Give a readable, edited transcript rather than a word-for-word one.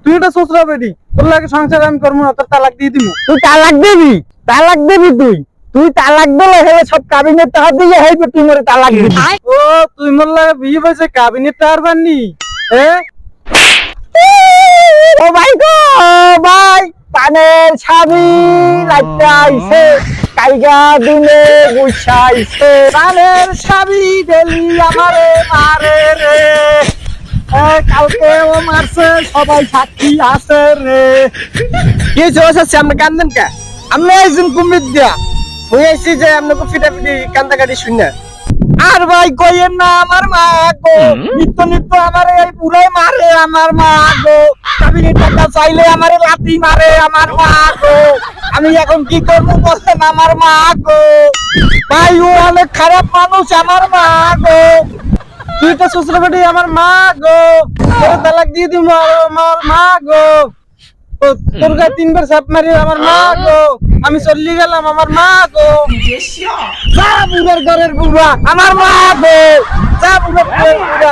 তুই এটা শ্বশুরা বেটি, তোর লাগে সংসার আমি করবো না, তোর তালাক দিয়ে দিব। তুই তালাক দিবি তুই তালাক দিলে হেলে সব কাবিনের টাকা দিয়ে হইবে তুই মরে তালাক দিবি। ও তুই মোর লাগে বিয়ে হয়েছে কাবিনেট টার বাননি হ্যাঁ? ও ভাই গো ভাই, পানের ছাবি লাইটা আইছে, কাইগা দিনে গুছাইছে, পানের ছাবি ডেলি আমারে মারে রে, কালকে ও মারছে সবাই সাক্ষী আছে রে। কি জোশ আছে আমরা কান্দেন কা? আমরা একজন কুমির দিয়া হয়েছি যে আপনাকে ফিটাফিটি কান্দাকাটি শুনে। আর ভাই কইেন না আমার মা গো, নিত্য নিত্য আমার এই পুরাই মারে আমার মা গো, কাবিনের টাকা চাইলে আমারে লাথি মারে আমার মা গো, আমি এখন কি করবো বলছেন আমার মা গো। ভাই ও অনেক খারাপ মানুষ আমার মা গো, তুই তো শ্বশুর বাড়ি আমার মা গো, তোর তালাক দিয়ে দিব আমার মা গো, তোর গায়ে 3 বার সাপ মারি আমার মা গো, আমি চলে গেলাম আমার মা গো, যা বুড়ার ঘরের বুড়া আমার মা গো, যা বুড়ার ঘরের বুড়া।